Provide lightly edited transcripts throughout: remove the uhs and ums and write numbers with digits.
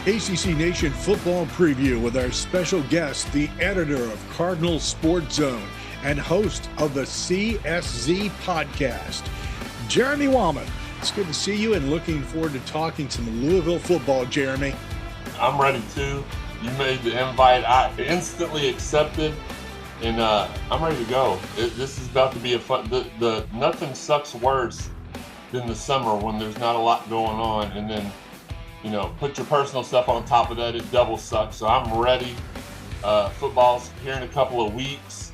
ACC Nation football preview with our special guest, the editor of Cardinal Sports Zone and host of the CSZ podcast, Jeremy Wallman. It's good to see you and looking forward to talking some Louisville football, Jeremy. I'm ready too. You made the invite. I instantly accepted, and I'm ready to go. This is about to be a fun. The nothing sucks worse than the summer when there's not a lot going on, and then put your personal stuff on top of that. It double sucks. So I'm ready. Football's here in a couple of weeks.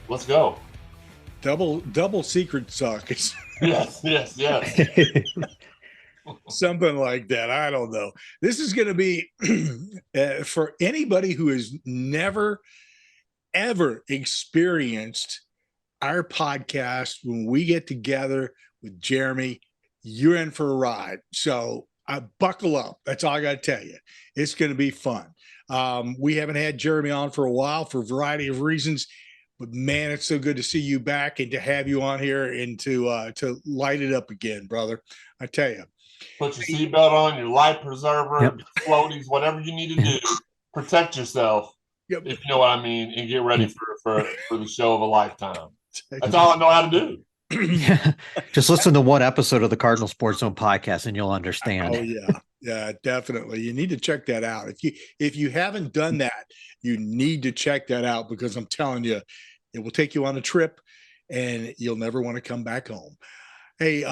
Let's go. Double secret suck. Yes. Something like that. I don't know. This is going to be for anybody who has never, ever experienced our podcast. When we get together with Jeremy, you're in for a ride. So buckle up. That's all I got to tell you. It's going to be fun. We haven't had Jeremy on for a while for a variety of reasons. But man, it's so good to see you back and to have you on here and to light it up again, brother. I tell you. Put your seatbelt on, your life preserver, floaties, whatever you need to do. Protect yourself, if you know what I mean, and get ready for the show of a lifetime. That's all I know how to do. Just listen to one episode of the Cardinal Sports Zone podcast and you'll understand. Oh yeah, definitely. You need to check that out. If you haven't done that, you need to check that out, because I'm telling you, it will take you on a trip and you'll never want to come back home. Hey,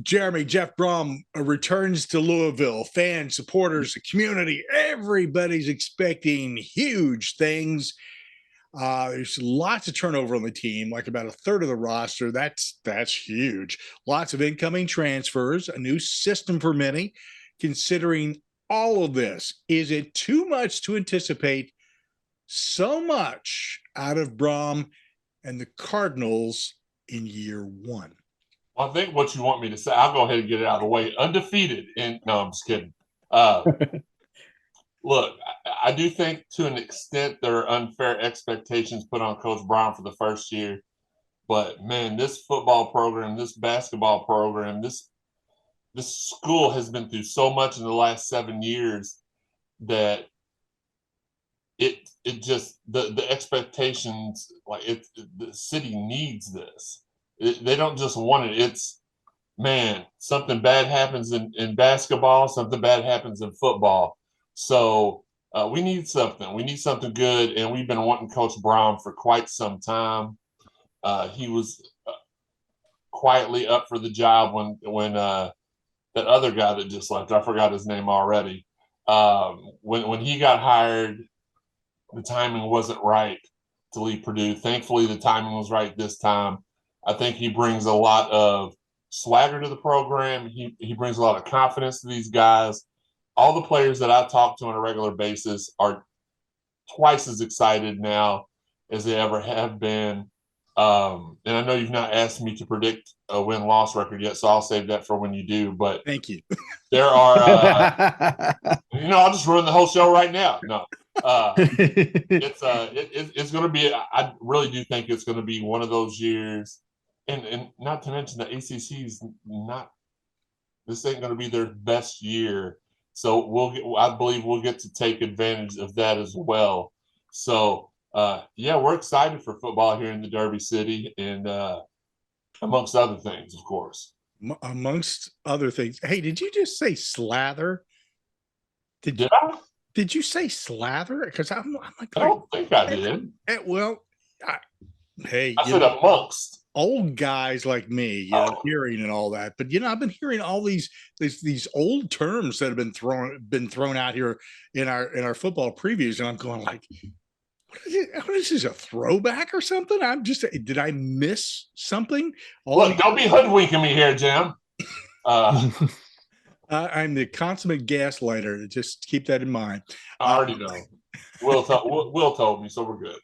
Jeremy, Jeff Brom returns to Louisville. Fans, supporters, the community, everybody's expecting huge things. There's lots of turnover on the team, like about a third of the roster. That's huge. Lots of incoming transfers, a new system for many. Considering all of this, is it too much to anticipate so much out of Brom and the Cardinals in year one? Well, I think what you want me to say, I'll go ahead and get it out of the way. Undefeated. No, I'm just kidding. Look, I do think to an extent there are unfair expectations put on Coach Brown for the first year. But, man, this football program, this basketball program, this school has been through so much in the last 7 years that it just the expectations, the city needs this. They don't just want it. It's, man, something bad happens in basketball, something bad happens in football. So we need something. We need something good, and we've been wanting Coach Brown for quite some time. He was quietly up for the job when that other guy that just left, I forgot his name already. When he got hired, the timing wasn't right to leave Purdue. Thankfully, the timing was right this time. I think he brings a lot of swagger to the program. He brings a lot of confidence to these guys. All the players that I talk to on a regular basis are twice as excited now as they ever have been. And I know you've not asked me to predict a win-loss record yet, so I'll save that for when you do. But thank you. There are, I'll just ruin the whole show right now. No, it's going to be. I really do think it's going to be one of those years, and not to mention the ACC's not. This ain't going to be their best year, so I believe we'll get to take advantage of that as well. So. We're excited for football here in the Derby City, and amongst other things, of course. Amongst other things. Hey, did you just say slather? Did I? Did you say slather? Because I'm like, I don't think I did. I said amongst old guys like me, hearing and all that. But I've been hearing all these old terms that have been thrown out here in our football previews, and I'm going like, what is this, a throwback or something? Did I miss something? Look, don't be hoodwinking me here, Jim. I'm the consummate gaslighter. Just keep that in mind. I already know. Will told me, so we're good.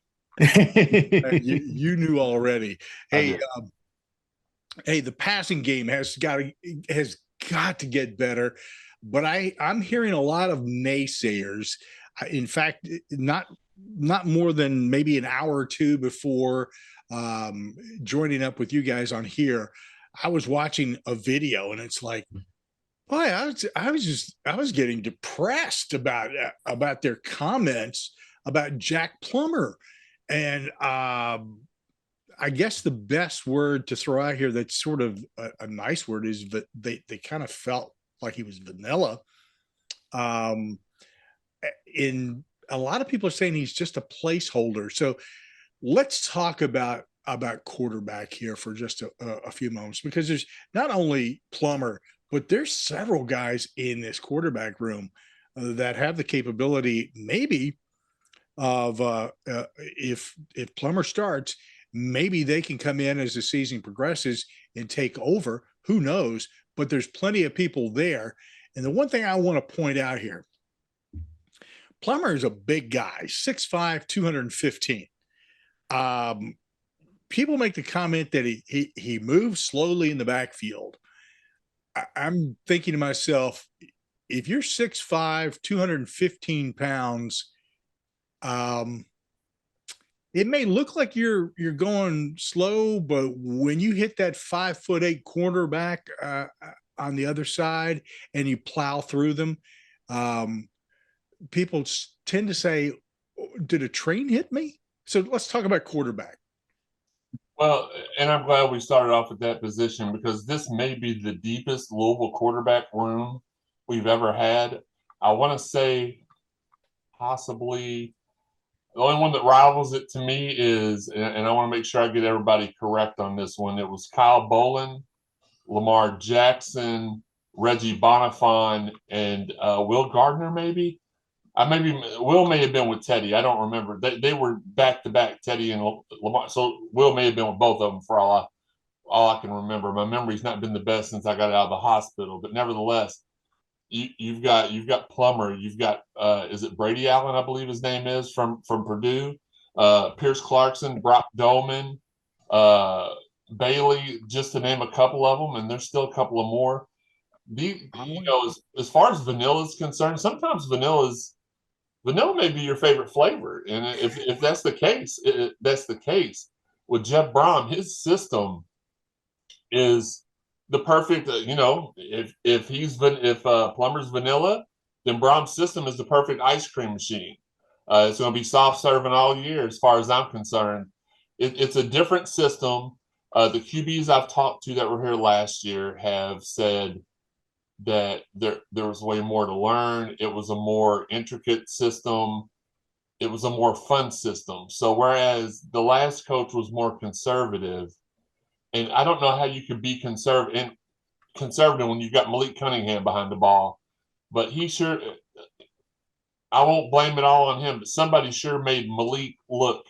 You knew already. Hey, the passing game has got to get better. But I'm hearing a lot of naysayers. In fact, not more than maybe an hour or two before joining up with you guys on here, I was watching a video, and it's like, Boy, I was getting depressed about their comments about Jack Plummer, and I guess the best word to throw out here that's sort of a nice word is that they kind of felt like he was vanilla. Um, in a lot of people are saying he's just a placeholder. So let's talk about quarterback here for just a few moments, because there's not only Plummer, but there's several guys in this quarterback room that have the capability, maybe of if Plummer starts, maybe they can come in as the season progresses and take over. Who knows? But there's plenty of people there. And the one thing I want to point out here, Plummer is a big guy, 6'5", 215. Um, People make the comment that he moves slowly in the backfield. I'm thinking to myself, if you're 6'5", 215 pounds, it may look like you're going slow, but when you hit that 5'8" quarterback on the other side and you plow through them, um, people tend to say, "Did a train hit me?" So let's talk about quarterback. Well, and I'm glad we started off with that position because this may be the deepest Louisville quarterback room we've ever had. I want to say possibly the only one that rivals it to me is, and I want to make sure I get everybody correct on this one. It was Kyle Bolin, Lamar Jackson, Reggie Bonifon, and Will Gardner, maybe. I maybe Will may have been with Teddy. I don't remember. They were back to back, Teddy and Lamar. So Will may have been with both of them for all I can remember. My memory's not been the best since I got out of the hospital, but nevertheless, you've got Plummer. You've got is it Brady Allen? I believe his name is from Purdue. Pierce Clarkson, Brock Dolman, Bailey, just to name a couple of them, and there's still a couple of more. As far as vanilla is concerned, sometimes vanilla may be your favorite flavor, and if that's the case, that's the case with Jeff Brom. His system is the perfect. If Plummer's vanilla, then Brom's system is the perfect ice cream machine. It's going to be soft serving all year, as far as I'm concerned. It's a different system. The QBs I've talked to that were here last year have said that there was way more to learn. It was a more intricate system. It was a more fun system. So whereas the last coach was more conservative, and I don't know how you could be conservative when you've got Malik Cunningham behind the ball, but I won't blame it all on him, but somebody sure made Malik look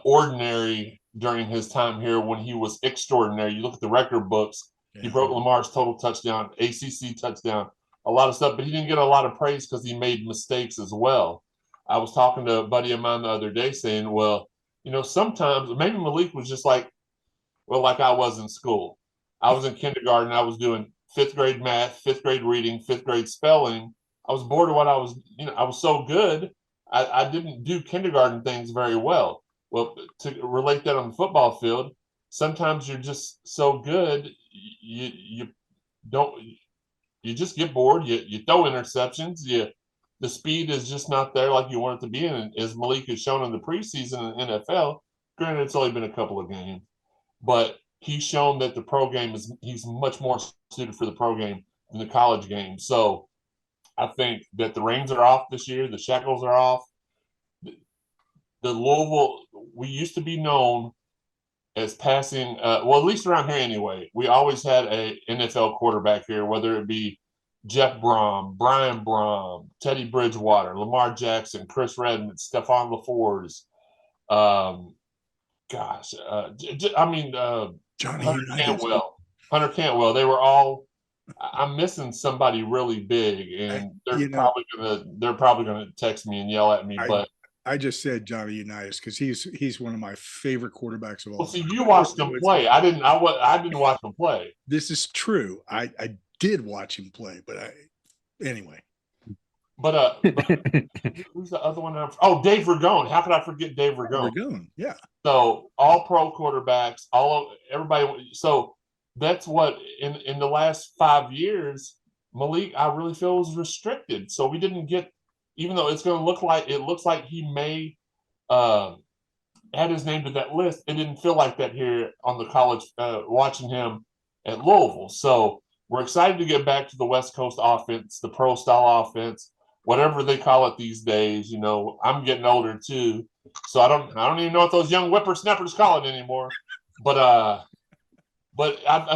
ordinary during his time here when he was extraordinary. You look at the record books. Yeah. He broke Lamar's total touchdown, ACC touchdown, a lot of stuff, but he didn't get a lot of praise because he made mistakes as well. I was talking to a buddy of mine the other day saying, well, sometimes maybe Malik was just like I was in school. I was in kindergarten. I was doing fifth grade math, fifth grade reading, fifth grade spelling. I was bored of what I was so good. I didn't do kindergarten things very well. Well, to relate that on the football field, sometimes you're just so good, you just get bored. You throw interceptions. The speed is just not there like you want it to be. And as Malik has shown in the preseason in the NFL, granted it's only been a couple of games, but he's shown that the pro game he's much more suited for the pro game than the college game. So I think that the reins are off this year. The shackles are off. The Louisville, we used to be known as passing, at least around here anyway, we always had a NFL quarterback here, whether it be Jeff Brom, Brian Brom, Teddy Bridgewater, Lamar Jackson, Chris Redmond, Stephon LaFours, Johnny Hunter Cantwell. Hunter Cantwell. They were all. I'm missing somebody really big, and they're probably gonna text me and yell at me. But I just said Johnny Unitas because he's one of my favorite quarterbacks of all. Well, see, you watched him play. I didn't watch him play. This is true. I did watch him play, but anyway. But who's the other one? Dave Ragone. How could I forget Dave Ragone? Ragone, yeah. So all pro quarterbacks, everybody. So that's what in the last 5 years, Malik, I really feel, was restricted. So we didn't get, even though it looks like he may add his name to that list. It didn't feel like that here on the college, watching him at Louisville. So we're excited to get back to the West Coast offense, the pro style offense, whatever they call it these days. I'm getting older too, so I don't even know what those young whippersnappers call it anymore. But I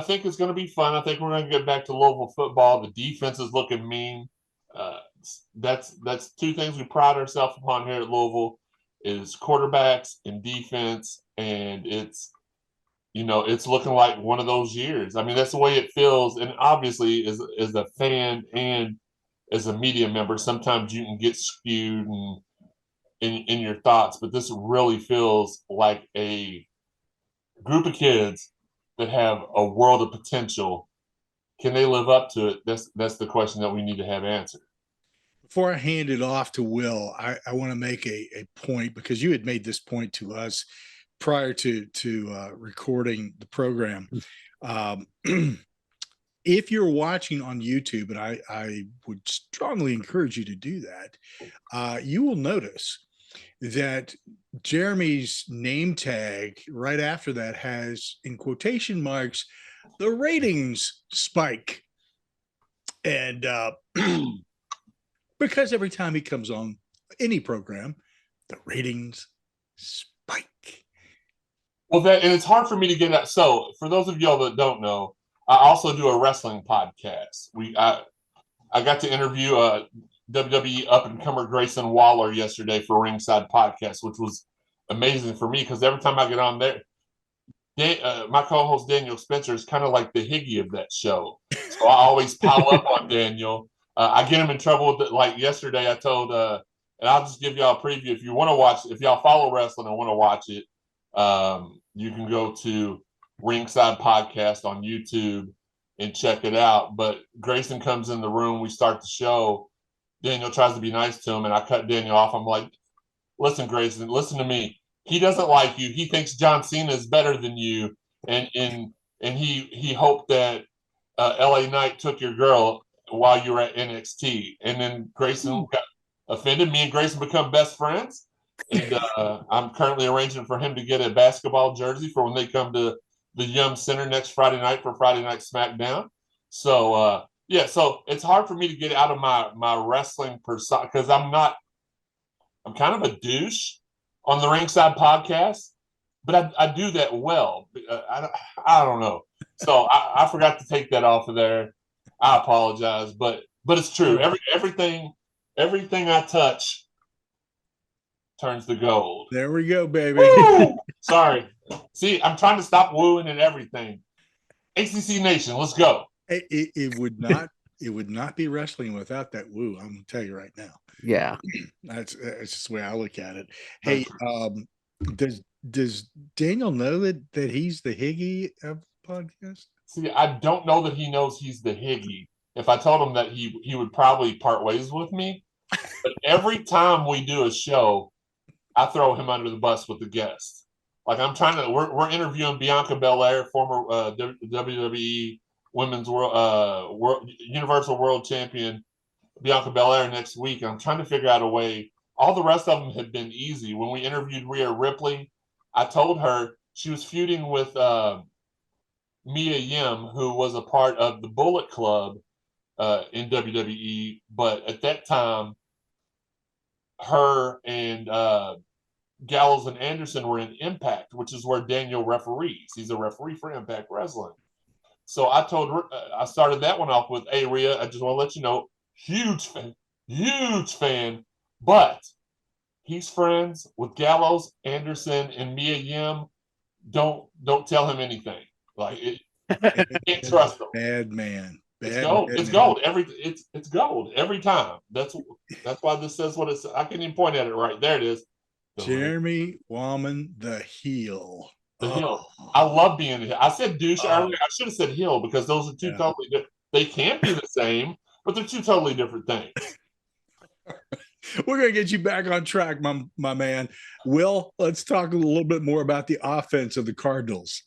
think it's going to be fun. I think we're going to get back to Louisville football. The defense is looking mean. That's two things we pride ourselves upon here at Louisville is quarterbacks and defense, and it's looking like one of those years. I mean, that's the way it feels. And obviously, as a fan and as a media member, sometimes you can get skewed in your thoughts, but this really feels like a group of kids that have a world of potential. Can they live up to it? That's the question that we need to have answered. Before I hand it off to Will, I want to make a point, because you had made this point to us prior to recording the program. If you're watching on YouTube, and I would strongly encourage you to do that, you will notice that Jeremy's name tag right after that has, in quotation marks, the ratings spike. And because every time he comes on any program, the ratings spike. Well, and it's hard for me to get that. So for those of y'all that don't know, I also do a wrestling podcast. I got to interview WWE up-and-comer Grayson Waller yesterday for Ringside Podcast, which was amazing for me because every time I get on there, my co-host Daniel Spencer is kind of like the Higgy of that show. So I always pile up on Daniel. I get him in trouble with it. Like yesterday, I told, and I'll just give y'all a preview. If you want to watch, if y'all follow wrestling and want to watch it, you can go to Ringside Podcast on YouTube and check it out. But Grayson comes in the room. We start the show. Daniel tries to be nice to him, and I cut Daniel off. I'm like, listen, Grayson, listen to me. He doesn't like you. He thinks John Cena is better than you. And he hoped that LA Knight took your girl while you were at NXT. And then Grayson got offended. Me and Grayson become best friends. And I'm currently arranging for him to get a basketball jersey for when they come to the Yum Center next Friday night for Friday Night SmackDown. So, so it's hard for me to get out of my wrestling persona because I'm kind of a douche on the Ringside Podcast, but I do that well. I don't know. So I forgot to take that off of there. I apologize, but it's true. Everything I touch turns to gold. There we go, baby. Woo! Sorry. See, I'm trying to stop wooing and everything. ACC Nation, let's go. It would not be wrestling without that woo. I'm gonna tell you right now. Yeah, that's just the way I look at it. Hey, does Daniel know that he's the Higgy of the podcast? See, I don't know that he knows he's the Higgy. If I told him that, he would probably part ways with me. But every time we do a show, I throw him under the bus with the guest. Like we're interviewing Bianca Belair, former WWE Women's World Universal World Champion Bianca Belair next week. I'm trying to figure out a way. All the rest of them have been easy. When we interviewed Rhea Ripley, I told her she was feuding with Mia Yim, who was a part of the Bullet Club in WWE. But at that time, her and Gallows and Anderson were in Impact, which is where Daniel referees. He's a referee for Impact Wrestling. So I told her, I started that one off with, hey, Rhea, I just want to let you know, huge fan, but he's friends with Gallows, Anderson, and Mia Yim. Don't tell him anything. Like can't trust him. Bad man. It's gold. It's gold. It's gold every time. That's why this says what it's. I can even point at it right there. It is. Jeremy Wallman, the heel. The heel. I love being the heel. I said douche earlier. I should have said heel because those are two totally different. They can't be the same, but they're two totally different things. We're going to get you back on track, my man. Will, let's talk a little bit more about the offense of the Cardinals.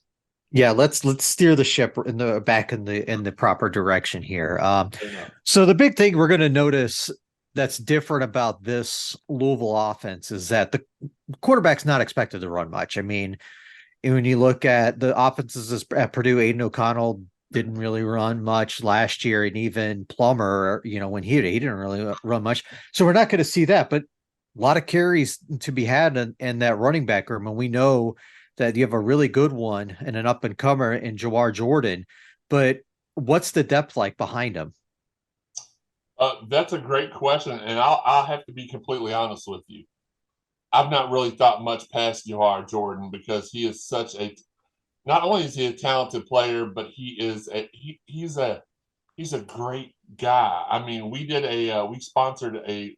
Yeah, let's steer the ship in the proper direction here. You know. So the big thing we're going to notice that's different about this Louisville offense is that the quarterback's not expected to run much. I mean, when you look at the offenses at Purdue, Aiden O'Connell didn't really run much last year, and even Plummer, when he didn't really run much. So we're not going to see that, but a lot of carries to be had in that running back room, and we know that you have a really good one and an up and comer in Jawar Jordan. But what's the depth like behind him? That's a great question, and I'll have to be completely honest with you. I've not really thought much past Jawar Jordan because he is such a. Not only is he a talented player, but he's a great guy. I mean, we sponsored a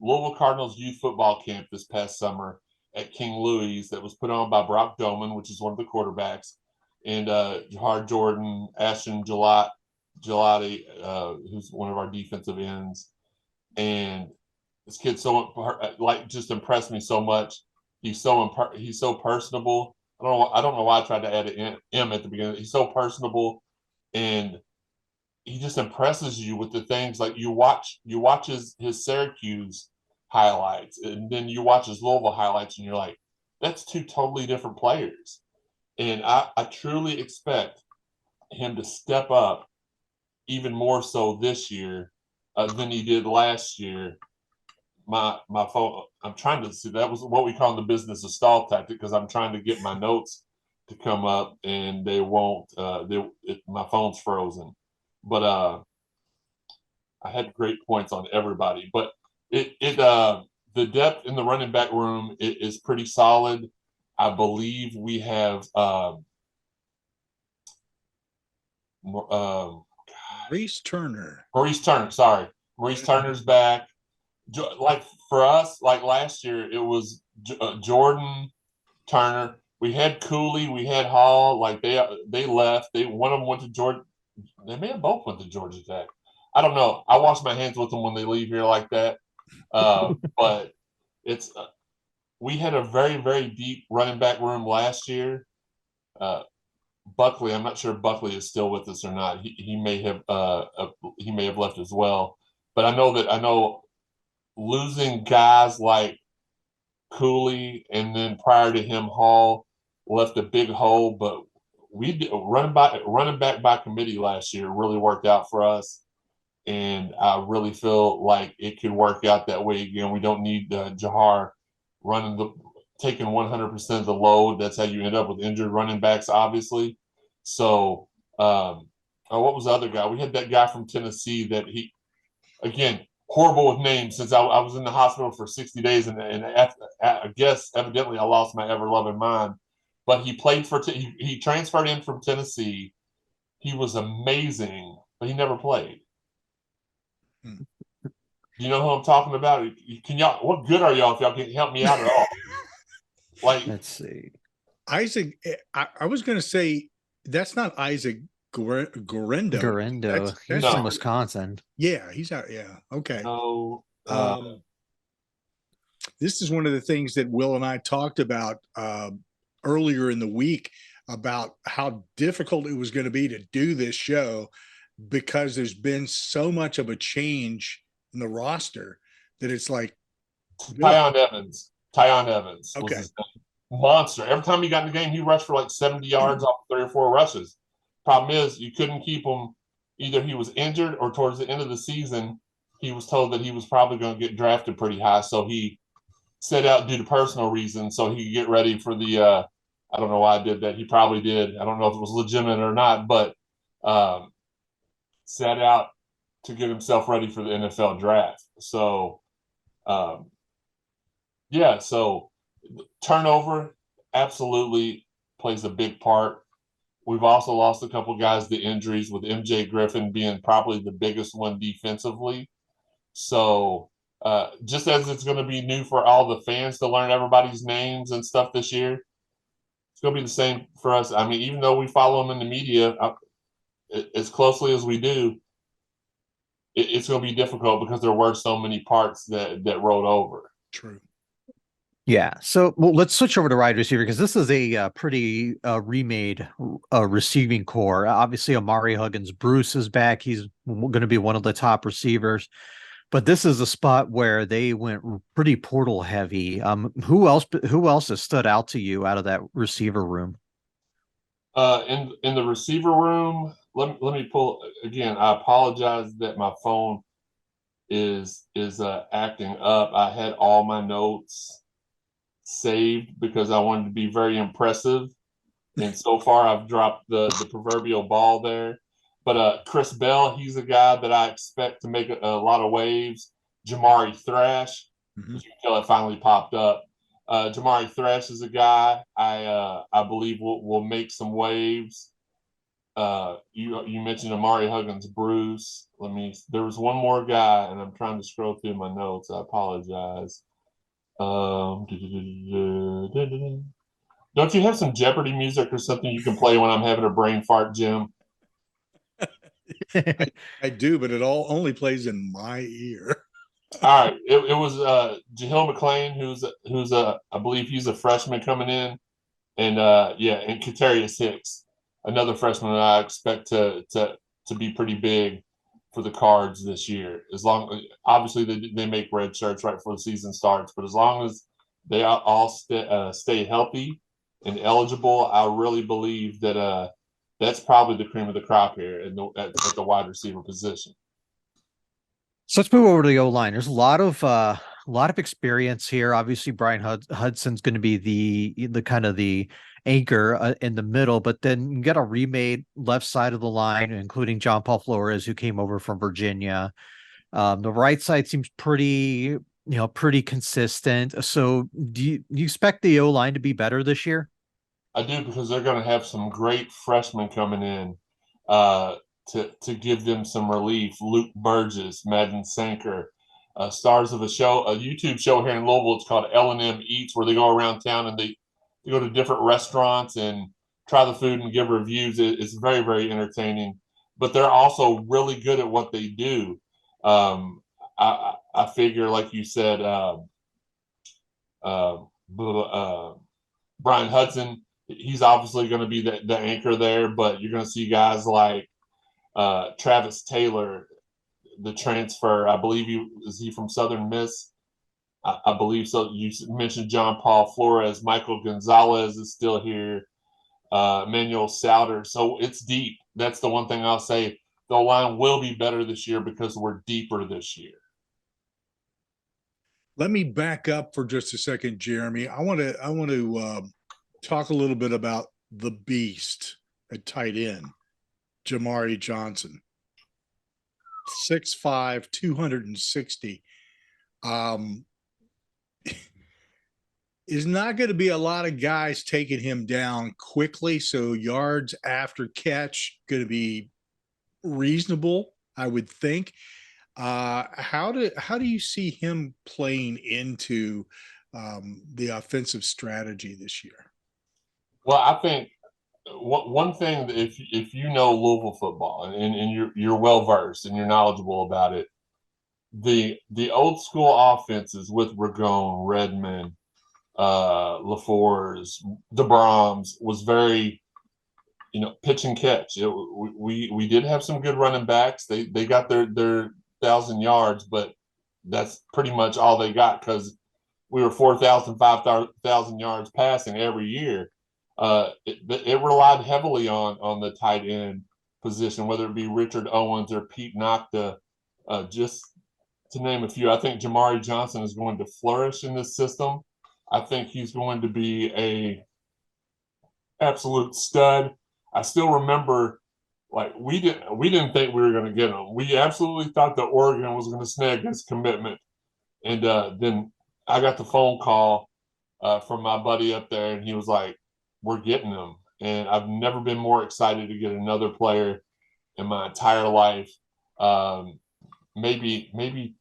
Louisville Cardinals youth football camp this past summer at King Louis that was put on by Brock Doman, which is one of the quarterbacks, and Jahar Jordan, Ashton Gelati, who's one of our defensive ends. And this kid just impressed me so much. He's so personable. I don't know why I tried to add an M at the beginning. He's so personable, and he just impresses you with the things like you watch his Syracuse highlights, and then you watch his Louisville highlights, and you're like, that's two totally different players. And I truly expect him to step up even more so this year than he did last year. My phone, I'm trying to see, that was what we call in the business a stall tactic, because I'm trying to get my notes to come up and they won't. My phone's frozen. But I had great points on everybody. But the depth in the running back room is pretty solid. I believe we have Reese Turner. Maurice Turner. Sorry, Maurice Turner's back. Like for us, like last year, it was Jordan, Turner. We had Cooley, we had Hall. Like they left. One of them went to Georgia. They may have both went to Georgia Tech. I don't know. I wash my hands with them when they leave here like that. But it's we had a very, very deep running back room last year. Buckley, I'm not sure if Buckley is still with us or not. He may have left as well. But I know losing guys like Cooley and then prior to him Hall left a big hole. But we did, running back by committee last year really worked out for us. And I really feel like it could work out that way again. We don't need Jahar taking 100% of the load. That's how you end up with injured running backs, obviously. So, what was the other guy? We had that guy from Tennessee that again, horrible with names since I was in the hospital for 60 days. And I guess evidently I lost my ever loving mind. But he played he transferred in from Tennessee. He was amazing, but he never played. You know who I'm talking about? Can y'all? What good are y'all if y'all can help me out at all? Like, Let's see. Isaac, I was going to say that's not Isaac Gorendo. Gorendo. He's No. from Wisconsin. Yeah, he's out. Yeah. Okay. no. This is one of the things that Will and I talked about earlier in the week about how difficult it was going to be to do this show because there's been so much of a change in the roster that it's like Tyon Evans. Okay. Was his name. Monster. Every time he got in the game, he rushed for like 70 yards off 3 or 4 rushes. Problem is, you couldn't keep him. Either he was injured or towards the end of the season, he was told that he was probably going to get drafted pretty high. So he set out due to personal reasons so he could get ready for the I don't know why I did that. He probably did. I don't know if it was legitimate or not, but set out to get himself ready for the NFL draft. So, yeah, so turnover absolutely plays a big part. We've also lost a couple guys to injuries, with MJ Griffin being probably the biggest one defensively. So, just as it's going to be new for all the fans to learn everybody's names and stuff this year, it's going to be the same for us. I mean, even though we follow them in the media as closely as we do, it's going to be difficult because there were so many parts that rolled over. True. Yeah. So let's switch over to wide receiver because this is a pretty remade receiving core. Obviously, Amari Huggins Bruce is back. He's going to be one of the top receivers. But this is a spot where they went pretty portal heavy. Who else has stood out to you out of that receiver room? In the receiver room, let me pull again. I apologize that my phone is acting up. I had all my notes saved because I wanted to be very impressive, and so far I've dropped the proverbial ball there. But Chris Bell, he's a guy that I expect to make a lot of waves. Jamari Thrash, Mhm. you can tell it finally popped up. Jamari Thrash is a guy I believe will make some waves. You mentioned Amari Huggins Bruce. There was one more guy, and I'm trying to scroll through my notes. I apologize. Don't you have some Jeopardy music or something you can play when I'm having a brain fart, Jim? I do, but it all only plays in my ear. All right, it was Jahil McClain, who's I believe he's a freshman coming in, and and Katarius Hicks, another freshman that I expect to be pretty big for the Cards this year. As long obviously they make red shirts right before the season starts, but as long as they all stay healthy and eligible, I really believe that that's probably the cream of the crop here at the wide receiver position. So let's move over to the O line. There's a lot of experience here. Obviously, Brian Hudson's going to be the kind of the anchor in the middle, but then you get a remade left side of the line, including John Paul Flores, who came over from Virginia. The right side seems pretty consistent. So do you expect the O line to be better this year? I do because they're going to have some great freshmen coming in uh, to give them some relief. Luke Burgess, Madden Sanker, stars of a YouTube show here in Louisville. It's called L&M Eats, where they go around town and they go to different restaurants and try the food and give reviews. It's very, very entertaining. But they're also really good at what they do. I figure, like you said, uh, Brian Hudson, he's obviously going to be the anchor there, but you're going to see guys like Travis Taylor, the transfer. I believe he from Southern Miss. I believe so. You mentioned John Paul Flores. Michael Gonzalez is still here. Manuel Souter. So it's deep. That's the one thing I'll say. The line will be better this year because we're deeper this year. Let me back up for just a second, Jeremy. I want to talk a little bit about the beast at tight end, Jamari Johnson, 6'5", 260. Is not going to be a lot of guys taking him down quickly. So yards after catch going to be reasonable, I would think. How do you see him playing into the offensive strategy this year? Well, I think one thing that if you know Louisville football and you're well versed and you're knowledgeable about it, the old school offenses with Ragone, Redmond, LaFours, DeBrahms was very, pitch and catch. We did have some good running backs. They got their 1,000 yards, but that's pretty much all they got because we were 4,000, 5,000 yards passing every year. It relied heavily on the tight end position, whether it be Richard Owens or Pete Nocta, just to name a few. I think Jamari Johnson is going to flourish in this system. I think he's going to be a absolute stud. I still remember, like we didn't think we were going to get him. We absolutely thought that Oregon was going to snag his commitment, and then I got the phone call from my buddy up there, and he was like, "We're getting him." And I've never been more excited to get another player in my entire life. Maybe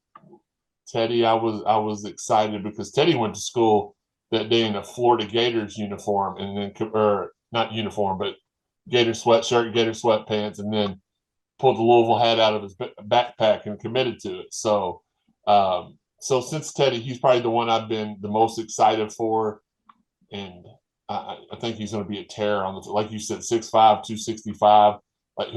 Teddy, I was excited because Teddy went to school that day in a Florida Gators uniform, and then or not uniform, but Gator sweatshirt, Gator sweatpants, and then pulled the Louisville hat out of his backpack and committed to it. So so since Teddy, he's probably the one I've been the most excited for, and I think he's going to be a terror on the, like you said, 6'5", 265. Like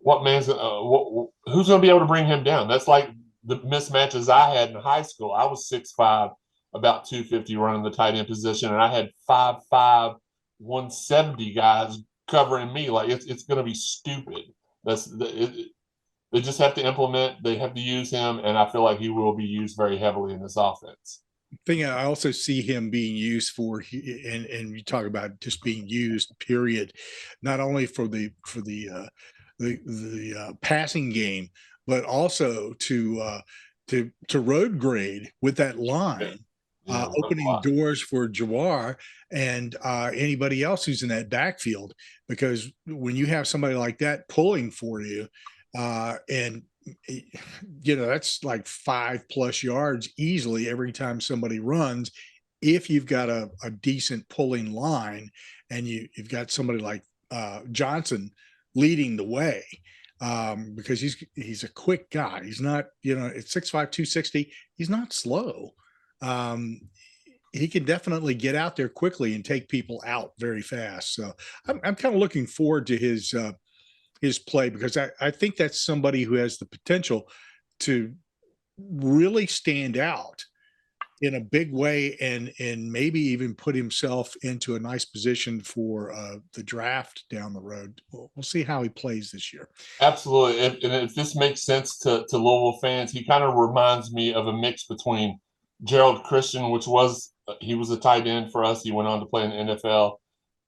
what man's who's going to be able to bring him down? That's like the mismatches I had in high school. I was 6'5", about 250 running the tight end position, and I had 5'5", 170 guys covering me. Like it's going to be stupid. They just have to implement. They have to use him, and I feel like he will be used very heavily in this offense. Thing I also see him being used for, and you talk about just being used, period, not only for the passing game, but also to road grade with that line. Yeah, Opening doors for Jawar and anybody else who's in that backfield, because when you have somebody like that pulling for you, and that's like 5+ yards easily every time somebody runs, if you've got a decent pulling line and you've got somebody like Johnson leading the way, because he's a quick guy. He's not, at 6'5", 260, he's not slow. He can definitely get out there quickly and take people out very fast. So I'm kind of looking forward to his play, because I think that's somebody who has the potential to really stand out in a big way, and maybe even put himself into a nice position for the draft down the road. We'll see how he plays this year. Absolutely. If this makes sense to Louisville fans, he kind of reminds me of a mix between Gerald Christian, he was a tight end for us. He went on to play in the NFL,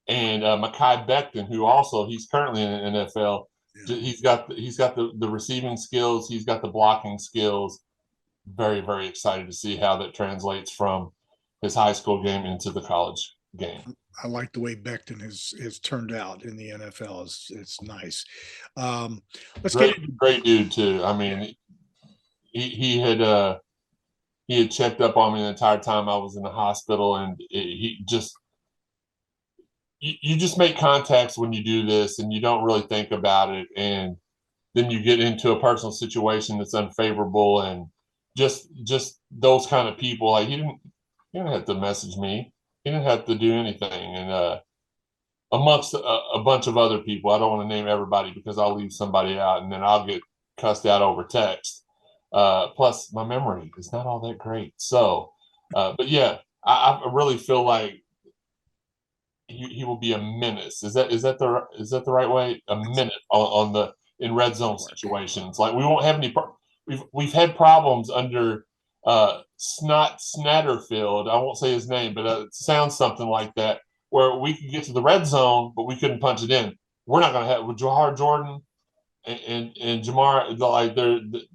and Mekhi Becton, who also he's currently in the NFL. Yeah. He's got the receiving skills. He's got the blocking skills. Very, very excited to see how that translates from his high school game into the college game. I like the way Becton has turned out in the NFL. It's nice. Great dude too. I mean, he had checked up on me the entire time I was in the hospital, and you just make contacts when you do this, and you don't really think about it, and then you get into a personal situation that's unfavorable, and just those kind of people. Like he didn't have to message me. He didn't have to do anything, and amongst a bunch of other people, I don't want to name everybody because I'll leave somebody out, and then I'll get cussed out over text. Plus, my memory is not all that great. So, but yeah, I really feel like he will be a menace. Is that the right way? A menace in red zone situations. Like we won't have any. We've had problems under Snatterfield. I won't say his name, but it sounds something like that, where we could get to the red zone, but we couldn't punch it in. We're not going to have with Jahar Jordan and Jamar. Like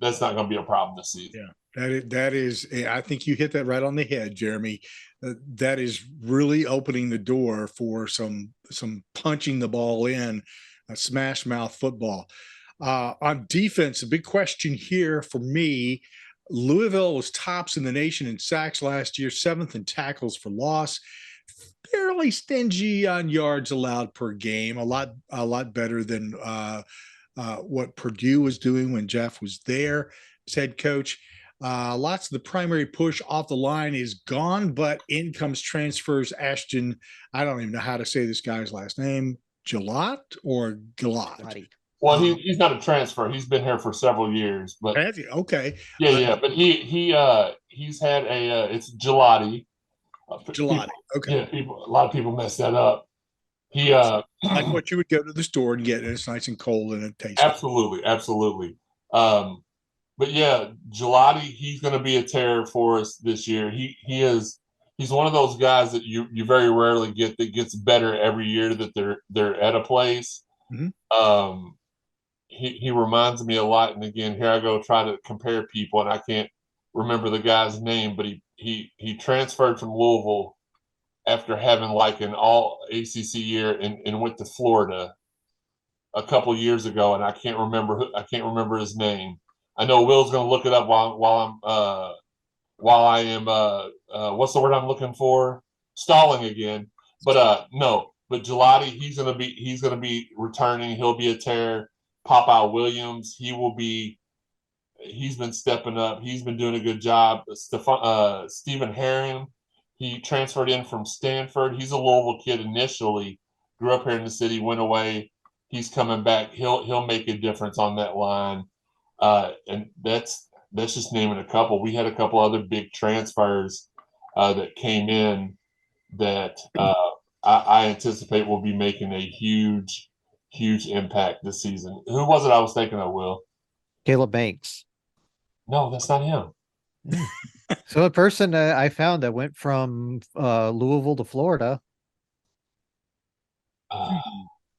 that's not going to be a problem this season. Yeah, that is. I think you hit that right on the head, Jeremy. That is really opening the door for some punching the ball in, smash mouth football. On defense, a big question here for me. Louisville was tops in the nation in sacks last year, 7th in tackles for loss, fairly stingy on yards allowed per game, a lot better than what Purdue was doing when Jeff was there as head coach. Lots of the primary push off the line is gone, but in comes transfers Ashton. I don't even know how to say this guy's last name, Gillot or Gillot. Well, he's not a transfer. He's been here for several years, but okay. Yeah. But he's had it's Gelati. Gelati. Okay. Yeah, a lot of people mess that up. He like what you would go to the store and get, and it's nice and cold and it tastes absolutely. But yeah, Gelati, he's going to be a terror for us this year. He's one of those guys that you very rarely get that gets better every year that they're at a place. Mm-hmm. He reminds me a lot, and again, here I go try to compare people, and I can't remember the guy's name, but he transferred from Louisville after having like an all ACC year and went to Florida a couple years ago, and I can't remember his name. I know Will's going to look it up while I am what's the word I'm looking for? Stalling again. But no, but Gelati, he's going to be returning. He'll be a terror. Popeye Williams, he will be he's been stepping up. He's been doing a good job. Stephen Herring, he transferred in from Stanford. He's a Louisville kid initially, grew up here in the city, went away. He's coming back. He'll make a difference on that line. And that's just naming a couple. We had a couple other big transfers that came in that I anticipate will be making a huge impact this season. Who was it I was thinking of, Will? Caleb Banks. No, that's not him. So a person I found that went from Louisville to Florida.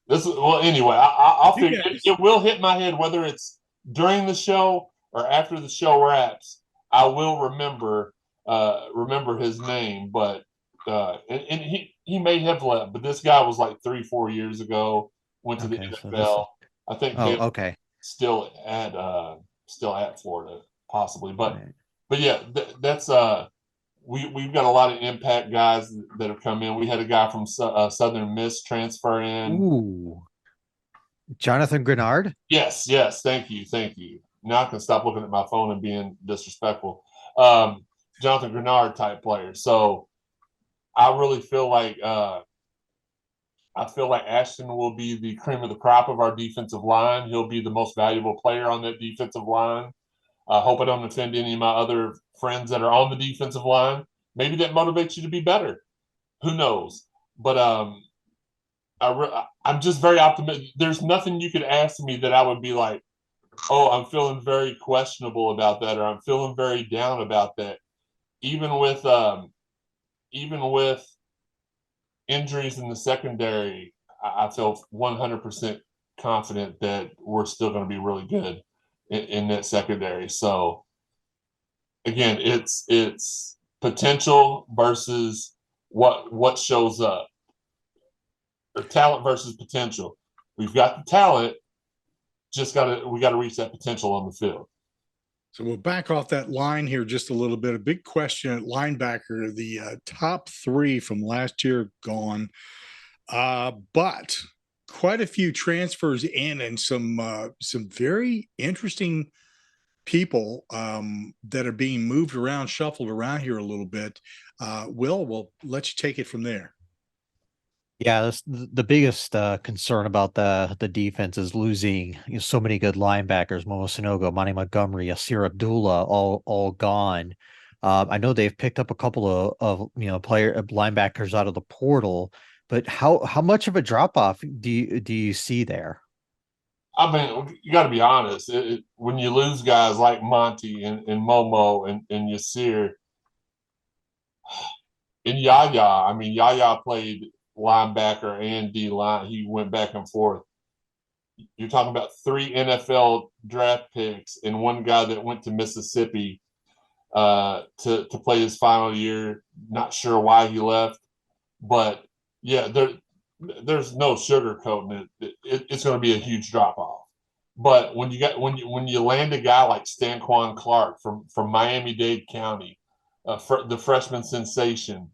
Anyway, I'll figure it will hit my head whether it's during the show or after the show wraps. I will remember his name, but and he may have left, but this guy was like 3-4 years ago, went to the NFL. I think still at Florida, possibly. But yeah, that's we've got a lot of impact guys that have come in. We had a guy from Southern Miss transfer in. Ooh, Jonathan Grenard. Yes, thank you. Now I can stop looking at my phone and being disrespectful. Jonathan Grenard type player. So I really feel like Ashton will be the cream of the crop of our defensive line. He'll be the most valuable player on that defensive line. I hope I don't offend any of my other friends that are on the defensive line. Maybe that motivates you to be better. Who knows? But I'm just very optimistic. There's nothing you could ask me that I would be like, oh, I'm feeling very questionable about that, or I'm feeling very down about that. Even with injuries in the secondary, I feel 100% confident that we're still going to be really good in that secondary. So again, it's potential versus what shows up, or talent versus potential. We've got the talent, we got to reach that potential on the field. So we'll back off that line here just a little bit. A big question at linebacker, the top three from last year gone, but quite a few transfers in, and some very interesting people that are being moved around, shuffled around here a little bit. Will, we'll let you take it from there. Yeah, that's the biggest concern about the defense is losing so many good linebackers: Momo Sanogo, Monty Montgomery, Asir Abdullah, all gone. I know they've picked up a couple of linebackers out of the portal, but how much of a drop off do you see there? I mean, you got to be honest. When you lose guys like Monty and Momo and Yasir and Yaya, I mean, Yaya played linebacker and D line. He went back and forth. You're talking about 3 NFL draft picks and one guy that went to Mississippi to play his final year. Not sure why he left, but yeah, there's no sugarcoating it. It's going to be a huge drop off. But when you land a guy like Stanquan Clark from Miami-Dade County, the freshman sensation,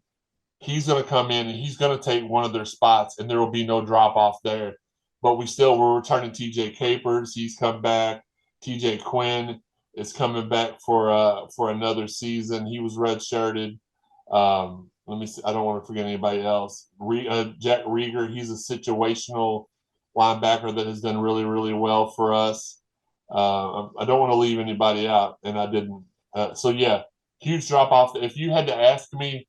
he's going to come in and he's going to take one of their spots, and there will be no drop off there. But we're returning TJ Capers. He's come back. TJ Quinn is coming back for another season. He was redshirted. Let me see. I don't want to forget anybody else. Jack Rieger, he's a situational linebacker that has done really, really well for us. I don't want to leave anybody out, and I didn't. So yeah, huge drop off. If you had to ask me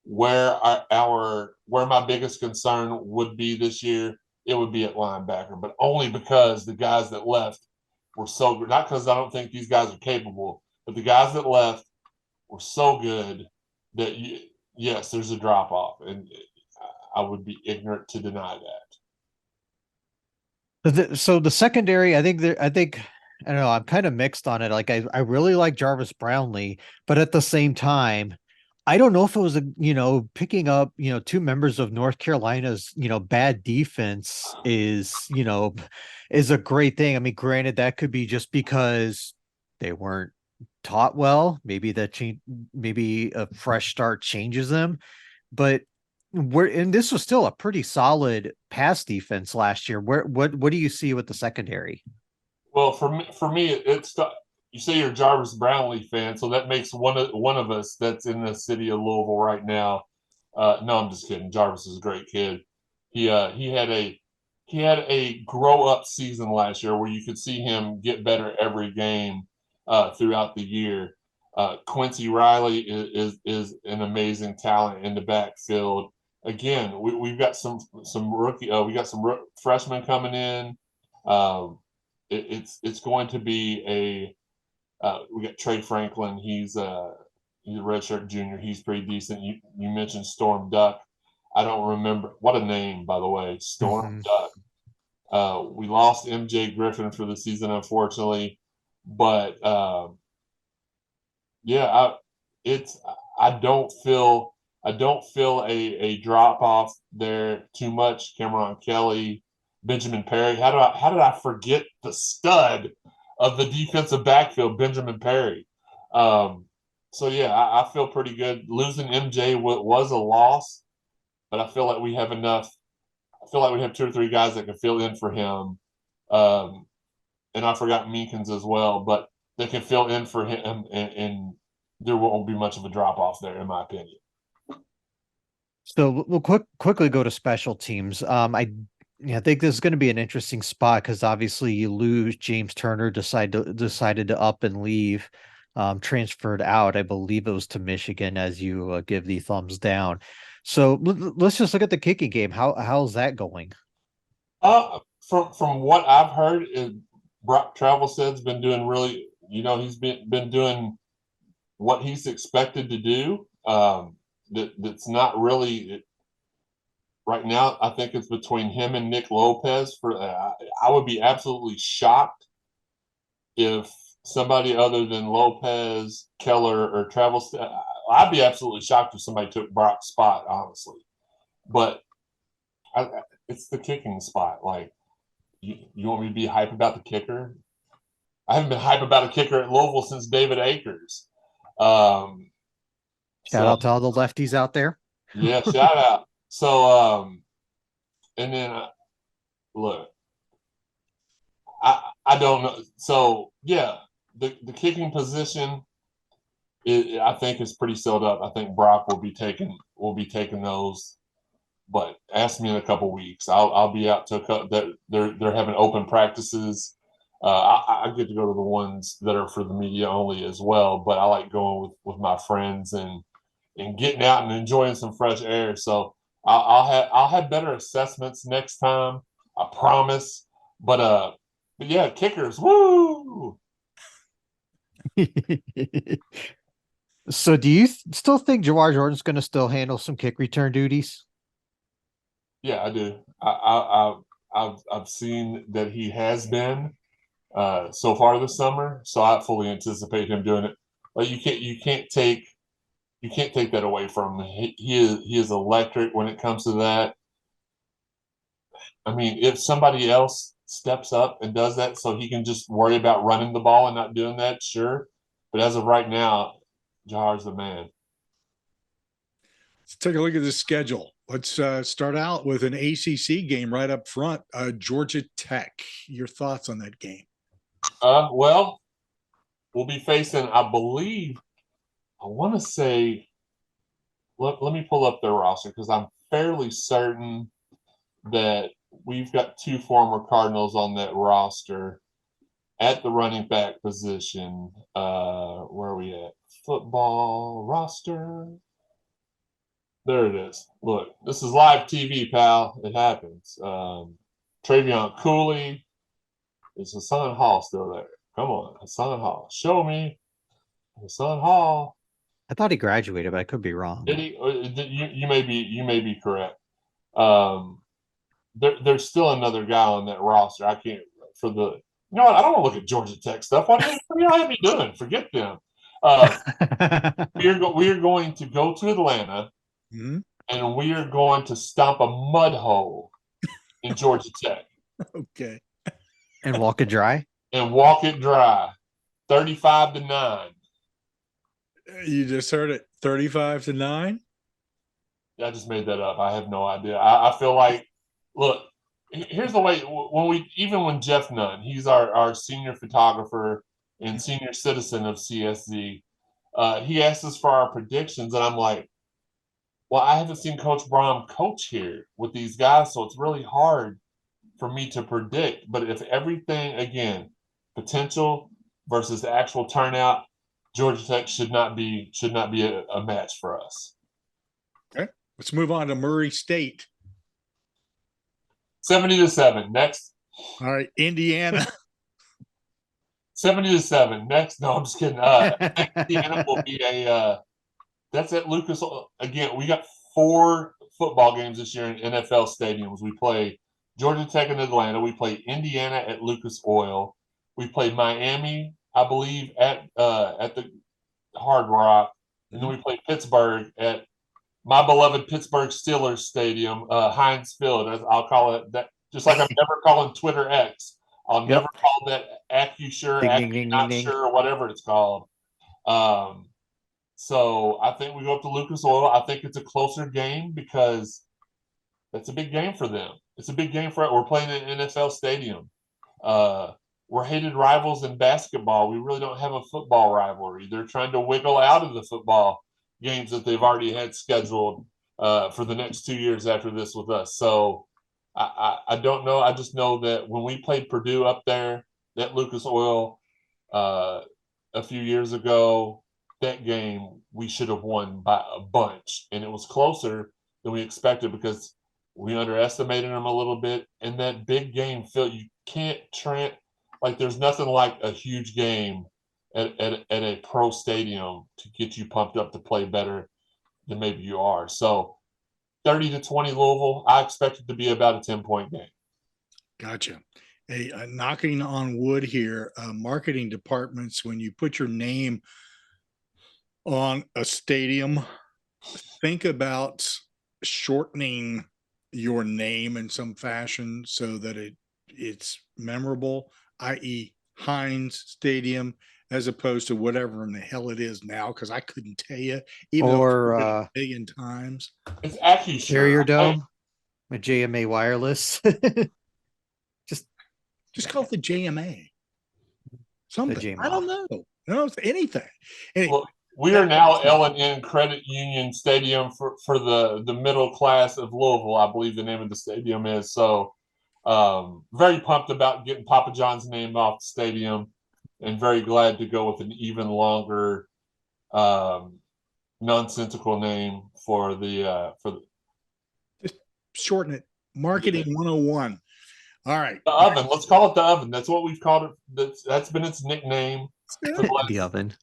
where my biggest concern would be this year, it would be at linebacker, but only because the guys that left were so good. Not because I don't think these guys are capable, but the guys that left were so good that yes, there's a drop off, and I would be ignorant to deny that. So the secondary, I think I don't know, I'm kind of mixed on it. Like I really like Jarvis Brownlee, but at the same time, I don't know if it was picking up 2 members of North Carolina's bad defense is a great thing. I mean, granted, that could be just because they weren't taught well. Maybe maybe a fresh start changes them, but this was still a pretty solid pass defense last year. What do you see with the secondary? Well, for me, it's you say you're a Jarvis Brownlee fan, so that makes one of us that's in the city of Louisville right now. No, I'm just kidding. Jarvis is a great kid. He had a grow up season last year where you could see him get better every game throughout the year. Quincy Riley is an amazing talent in the backfield. Again, we've got some rookie. We got some freshmen coming in. It's going to be a. We got Trey Franklin. He's a redshirt junior. He's pretty decent. You mentioned Storm Duck. I don't remember what a name, by the way. Storm Duck. We lost MJ Griffin for the season, unfortunately, but yeah, I don't feel a drop off there too much. Cameron Kelly, Benjamin Perry. How did I forget the stud of the defensive backfield, Benjamin Perry? So yeah, I feel pretty good. Losing MJ was a loss, but I feel like we have enough. I feel like we have 2 or 3 guys that can fill in for him. And I forgot Meekins as well, but they can fill in for him, and there won't be much of a drop off there, in my opinion. So we'll quickly go to special teams. I think this is going to be an interesting spot because obviously you lose James Turner, decided to up and leave, transferred out. I believe it was to Michigan, as you give the thumbs down. So let's just look at the kicking game. How's that going? From what I've heard, Brock Travelstead's been doing really. He's been doing what he's expected to do. That's not really right now. I think it's between him and Nick Lopez. I would be absolutely shocked if somebody other than Lopez, Keller, or Travelstead. I'd be absolutely shocked if somebody took Brock's spot, honestly. But it's the kicking spot. Like, you want me to be hype about the kicker? I haven't been hype about a kicker at Louisville since David Akers. Shout out to all the lefties out there. Yeah, shout out. So, and then look, I don't know. So yeah, the kicking position, I think is pretty sealed up. I think Brock will be taking those. But ask me in a couple weeks. I'll be out to a couple. They're having open practices. I get to go to the ones that are for the media only as well. But I like going with my friends and getting out and enjoying some fresh air. So I'll have better assessments next time. I promise. But yeah, kickers, woo! So do you still think Jawar Jordan's going to still handle some kick return duties? Yeah, I do. I've seen that he has been so far this summer, so I fully anticipate him doing it. Like you can't take that away from him. He is electric when it comes to that. I mean, if somebody else steps up and does that, so he can just worry about running the ball and not doing that, sure. But as of right now, Jahar's the man. Let's take a look at the schedule. Let's start out with an ACC game right up front. Georgia Tech. Your thoughts on that game? Well, we'll be facing, I believe, I want to say, let me pull up their roster because I'm fairly certain that we've got 2 former Cardinals on that roster at the running back position. Where are we at? Football roster. There it is. Look, this is live TV, pal. It happens. Travion Cooley. Is Hassan Hall still there? Come on, Hassan Hall. Show me Hassan Hall. I thought he graduated, but I could be wrong. Did he? You may be correct. There's still another guy on that roster. I can't for the. You know what? I don't want to look at Georgia Tech stuff. What do you have me doing? Forget them. We are going to go to Atlanta, and we are going to stomp a mud hole in Georgia Tech. Okay. And walk it dry? And walk it dry. 35-9. You just heard it. 35-9? I just made that up. I have no idea. I feel like, look, here's the way when Jeff Nunn, he's our senior photographer and senior citizen of CSZ. He asked us for our predictions, and I'm like, well, I haven't seen Coach Brom coach here with these guys, so it's really hard for me to predict. But if everything, again, potential versus actual turnout, Georgia Tech should not be a match for us. Okay, let's move on to Murray State. 70-7. Next. All right, Indiana. 70-7. Next. No, I'm just kidding. Indiana will be that's at Lucas. Again, we got 4 football games this year in NFL stadiums. We play Georgia Tech in Atlanta. We play Indiana at Lucas Oil. We play Miami, I believe, at the Hard Rock. And then we play Pittsburgh at my beloved Pittsburgh Steelers Stadium, Heinz Field. I'll call it that. Just like I'm never calling Twitter X. I'll never call that AccuSure, Not-Sure, or whatever it's called. So I think we go up to Lucas Oil. I think it's a closer game because that's a big game for them. It's a big game for it. We're playing in an NFL stadium. We're hated rivals in basketball. We really don't have a football rivalry. They're trying to wiggle out of the football games that they've already had scheduled for the next 2 years after this with us. So I don't know. I just know that when we played Purdue up there at Lucas Oil a few years ago, that game we should have won by a bunch, and it was closer than we expected because we underestimated them a little bit. And that big game, Phil, you can't like there's nothing like a huge game at a pro stadium to get you pumped up to play better than maybe you are. So 30-20 Louisville, I expect it to be about a 10-point game. Gotcha. Hey, knocking on wood here, marketing departments, when you put your name on a stadium, think about shortening your name in some fashion so that it's memorable, i.e. Heinz Stadium, as opposed to whatever in the hell it is now, because I couldn't tell you, even Or though it's a million times. It's actually Carrier Dome with JMA Wireless. Just call it the JMA. Something. I JMA. don't know. No, it's anything. Well, we are now L&N Credit Union Stadium for the middle class of Louisville, I believe the name of the stadium is. So very pumped about getting Papa John's name off the stadium, and very glad to go with an even longer nonsensical name for the just shorten it. Marketing 101. All right. The Oven. Let's call it the Oven. That's what we've called it. That's been its nickname. The Oven.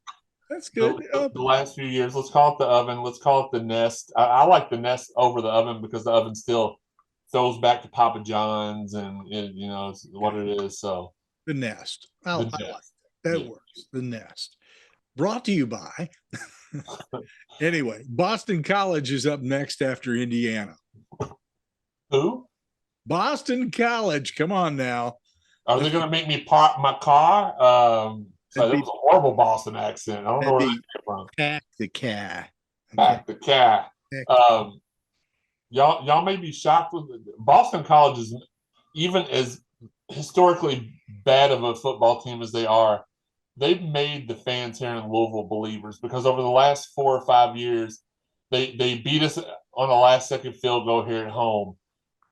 That's good. The last few years. Let's call it the Oven. Let's call it the Nest. I like the Nest over the Oven because the Oven still throws back to Papa John's, and you know it's what it is. So the Nest. I like that. Works. The Nest. Brought to you by. Anyway, Boston College is up next after Indiana. Who? Boston College. Come on now. Are they going to make me park my car? So that was a horrible Boston accent. I don't know where that came from. Pack the car. Pack the car. Y'all may be shocked with Boston College is even as historically bad of a football team as they are. They've made the fans here in Louisville believers because over the last 4 or 5 years, they beat us on a last-second field goal here at home.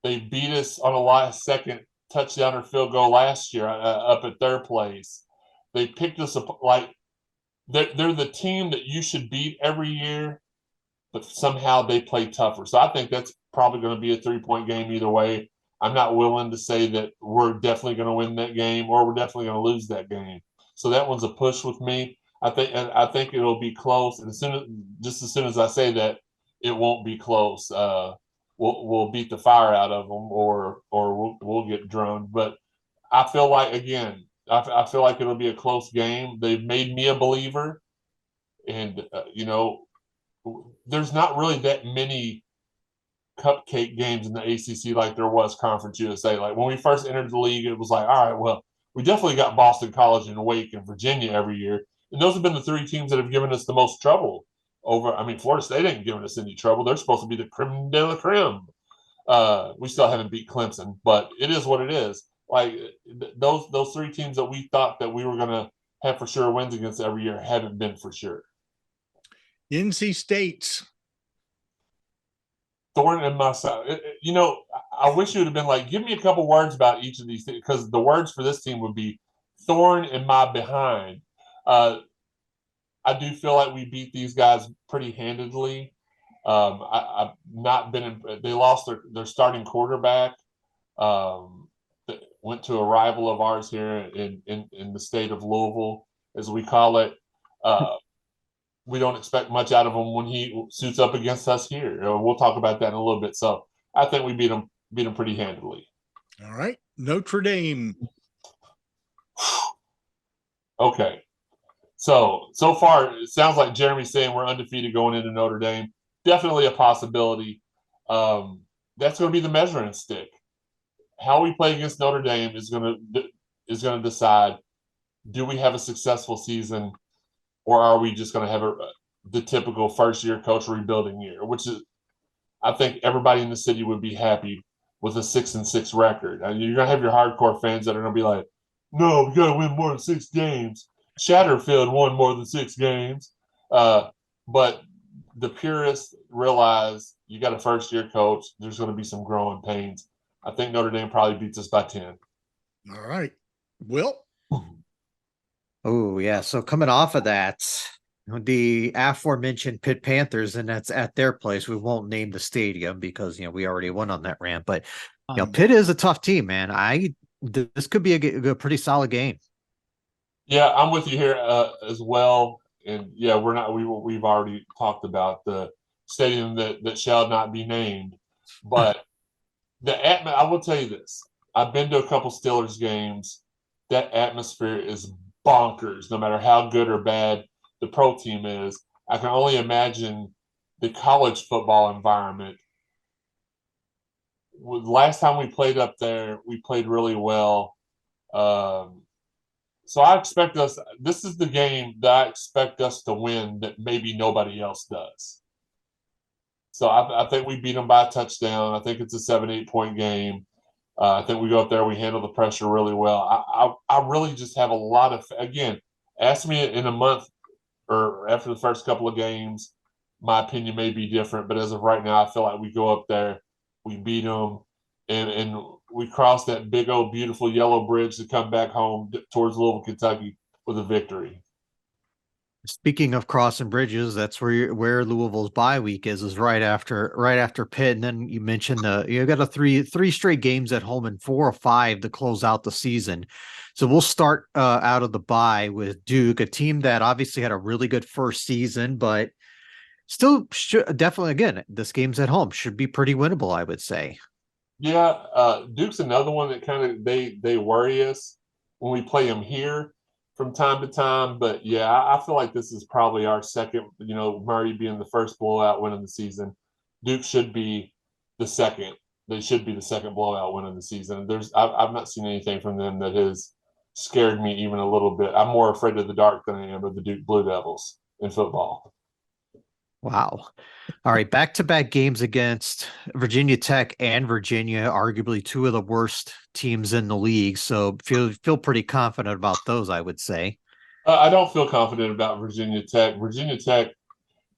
They beat us on a last-second touchdown or field goal last year up at their place. They picked us up like they're the team that you should beat every year, but somehow they play tougher. So I think that's probably going to be a 3-point game either way. I'm not willing to say that we're definitely going to win that game or we're definitely going to lose that game. So that one's a push with me. I think it'll be close. And as soon as I say that, it won't be close. We'll beat the fire out of them, or we'll get droned. But I feel like I feel like it'll be a close game. They've made me a believer, and there's not really that many cupcake games in the ACC like there was Conference USA. Like when we first entered the league, it was like, all right, well, we definitely got Boston College and Wake and Virginia every year, and those have been the 3 teams that have given us the most trouble. Florida State ain't giving us any trouble. They're supposed to be the creme de la creme. We still haven't beat Clemson, but it is what it is. Like those 3 teams that we thought that we were gonna have for sure wins against every year haven't been for sure. NC State's Thorn in my side. You know, I wish you would have been like, give me a couple words about each of these things, because the words for this team would be thorn in my behind. I do feel like we beat these guys pretty handedly. I've not been. They lost their starting quarterback. Went to a rival of ours here in the state of Louisville, as we call it. We don't expect much out of him when he suits up against us here. We'll talk about that in a little bit. So I think we beat him pretty handily. all right. Notre Dame. Okay. So far, it sounds like Jeremy's saying we're undefeated going into Notre Dame. Definitely a possibility. That's going to be the measuring stick. How we play against Notre Dame is going to decide, do we have a successful season, or are we just going to have the typical first-year coach rebuilding year, which is, I think everybody in the city would be happy with a 6-6 record. You're going to have your hardcore fans that are going to be like, no, we got to win more than 6 games. Shatterfield won more than 6 games. But the purists realize you got a first-year coach. There's going to be some growing pains. I think Notre Dame probably beats us by 10. All right. Will? Oh, yeah. So coming off of that, the aforementioned Pitt Panthers, and that's at their place. We won't name the stadium because, we already won on that rant. But, Pitt is a tough team, man. This could be a pretty solid game. Yeah, I'm with you here as well. And yeah, we've already talked about the stadium that shall not be named. But I will tell you this. I've been to a couple Steelers games. That atmosphere is bonkers, no matter how good or bad the pro team is. I can only imagine the college football environment. Last time we played up there, we played really well. So I expect this is the game that I expect us to win that maybe nobody else does. So I think we beat them by a touchdown. I think it's a 7-8 point game. I think we go up there, we handle the pressure really well. I really just have a lot of, again, ask me in a month or after the first couple of games, my opinion may be different. But as of right now, I feel like we go up there, we beat them, and we cross that big old beautiful yellow bridge to come back home towards Louisville, Kentucky with a victory. Speaking of crossing bridges, that's where Louisville's bye week is right after Pitt. And then you mentioned you got a three straight games at home and 4 or 5 to close out the season. So we'll start out of the bye with Duke, a team that obviously had a really good first season, but still definitely, again, this game's at home, should be pretty winnable, I would say. Yeah, Duke's another one that kind of they worry us when we play them here from time to time. But yeah, I feel like this is probably our second, Murray being the first blowout win of the season. Duke should be the second. They should be the second blowout win of the season. I've not seen anything from them that has scared me even a little bit. I'm more afraid of the dark than I am of the Duke Blue Devils in football. Wow. All right. Back-to-back games against Virginia Tech and Virginia, arguably 2 of the worst teams in the league. So feel pretty confident about those, I would say. I don't feel confident about Virginia Tech. Virginia Tech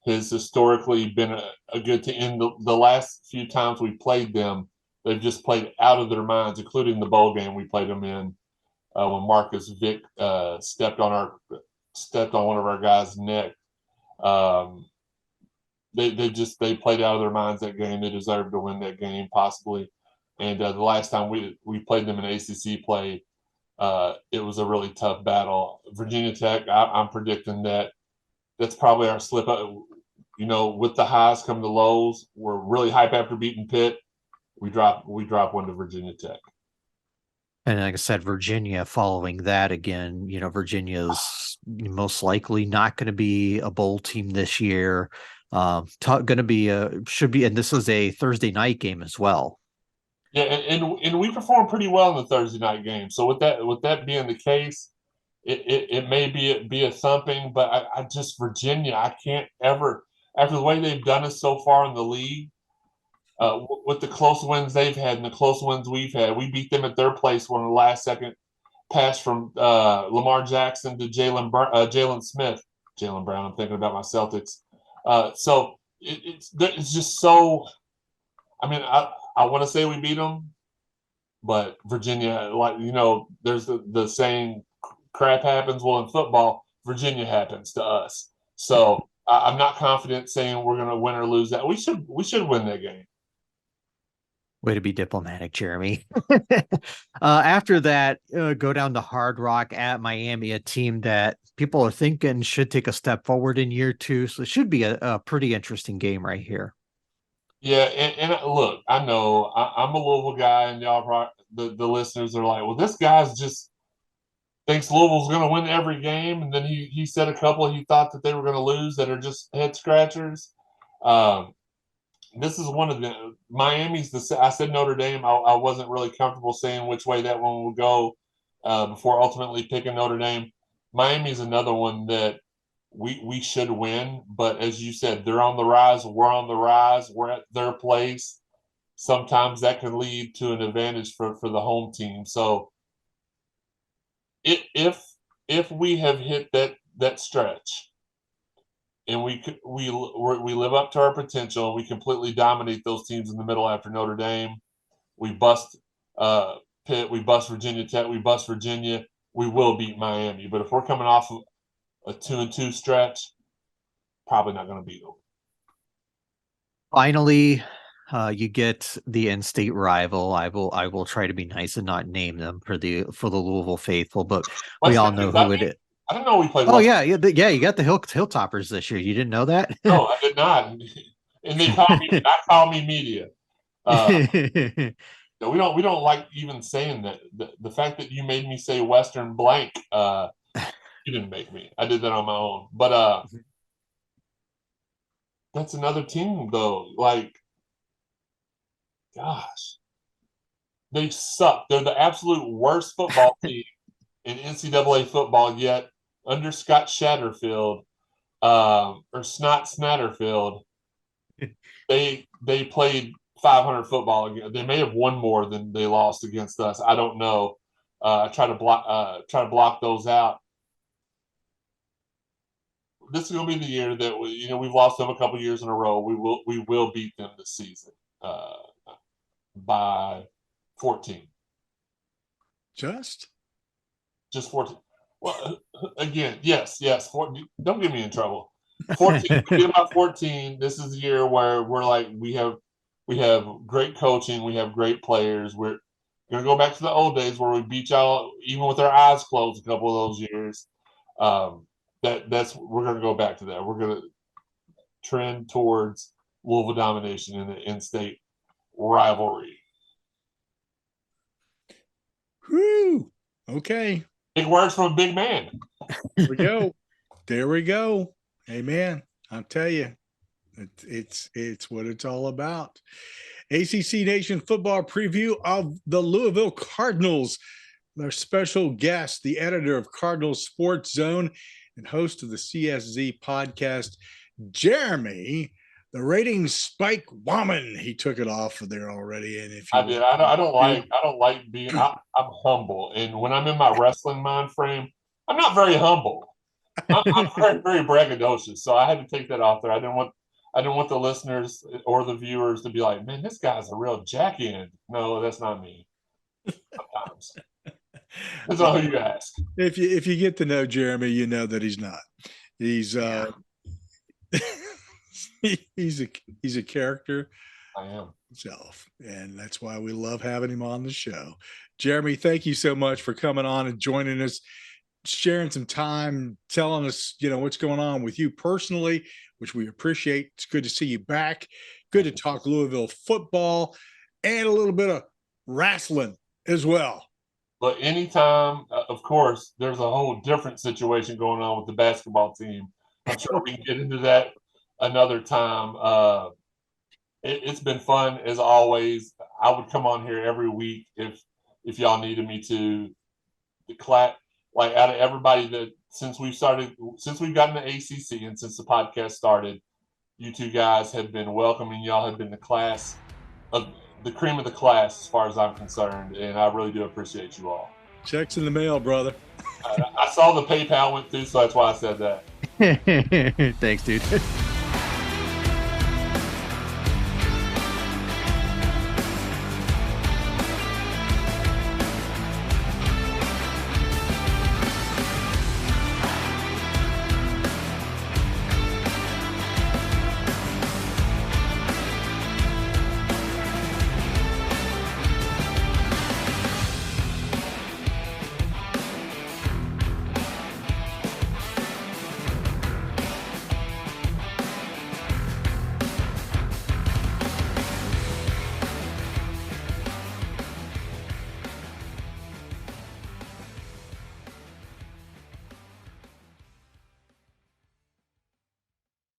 has historically been a good team. In the last few times we played them, they've just played out of their minds, including the bowl game we played them in when Marcus Vick stepped on one of our guys' neck. They played out of their minds that game. They deserved to win that game, possibly. And the last time we played them in ACC play, it was a really tough battle. Virginia Tech, I'm predicting that's probably our slip up. With the highs come the lows. We're really hype after beating Pitt. We drop one to Virginia Tech. And like I said, Virginia following that again, Virginia's most likely not going to be a bowl team this year. Going to be and this is a Thursday night game as well. Yeah, and we performed pretty well in the Thursday night game. So with that being the case, it may be a thumping, but I just Virginia, I can't ever, after the way they've done us so far in the league, with the close wins they've had and the close wins we've had, we beat them at their place on a last second pass from Lamar Jackson to Jalen Smith. Jalen Brown, I'm thinking about my Celtics. So it's just so. I mean, I want to say we beat them, but Virginia, there's the saying, crap happens. Well, in football, Virginia happens to us. So I'm not confident saying we're going to win or lose that. We should win that game. Way to be diplomatic, Jeremy. After that, go down to Hard Rock at Miami, a team that people are thinking should take a step forward in year 2. So it should be a pretty interesting game right here. Yeah, and look, I know I'm a Louisville guy, and y'all, the listeners are like, well, this guy's just thinks Louisville's going to win every game, and then he said a couple he thought that they were going to lose that are just head scratchers. This is one of the Miami's. I said Notre Dame. I wasn't really comfortable saying which way that one would go before ultimately picking Notre Dame. Miami's another one that we should win, but as you said, they're on the rise. We're on the rise. We're at their place. Sometimes that can lead to an advantage for the home team. So if we have hit that stretch, and we live up to our potential, we completely dominate those teams in the middle after Notre Dame. We bust Pitt, we bust Virginia Tech, we bust Virginia. We will beat Miami. But if we're coming off of a 2-2 stretch, probably not going to beat them. Finally, you get the in-state rival. I will try to be nice and not name them for the Louisville faithful, but we all know who it is. I didn't know we played. Oh yeah, you got the Hilltoppers this year. You didn't know that? No, I did not. And they call me media. We don't like even saying that. The fact that you made me say Western blank, you didn't make me. I did that on my own. But that's another team though. Like, gosh, they suck. They're the absolute worst football team in NCAA football yet. Under Scott Satterfield, or Snot Snatterfield, they played 500 football. They may have won more than they lost against us. I don't know. Try to block those out. This is going to be the year that we've lost them a couple years in a row. We will beat them this season by 14. Just 14. Well, again, yes. Don't get me in trouble. 14. We get about 14. This is the year where we're like we have great coaching, we have great players. We're gonna go back to the old days where we beat y'all even with our eyes closed a couple of those years. We're gonna go back to that. We're gonna trend towards Louisville domination in the in-state rivalry. Whew. Okay. Big words from a big man. There we go. Amen. I'll tell you, it's what it's all about. ACC Nation football preview of the Louisville Cardinals. Our special guest, the editor of Cardinals Sports Zone and host of the CSZ podcast, Jeremy, the ratings spike woman. He took it off of there already. And if I did, I don't like being. I'm humble, and when I'm in my wrestling mind frame, I'm not very humble. I'm very, very braggadocious. So I had to take that off there. I didn't want the listeners or the viewers to be like, "Man, this guy's a real jack-in." No, that's not me. Sometimes. That's all you ask. If you get to know Jeremy, you know that he's not. He's he's a character. I am himself, and that's why we love having him on the show. Jeremy, thank you so much for coming on and joining us, sharing some time, telling us what's going on with you personally, which we appreciate. It's good to see you back. Good to talk Louisville football and a little bit of wrestling as well. But anytime, of course, there's a whole different situation going on with the basketball team. I'm sure we can get into that another time. It's been fun as always. I would come on here every week if y'all needed me to. Like out of everybody that since we've gotten the ACC and since the podcast started, you two guys have been welcoming. Y'all have been the class of the cream of the class as far as I'm concerned, and I really do appreciate you all. Checks in the mail, brother. I saw the PayPal went through, so that's why I said that. Thanks, dude.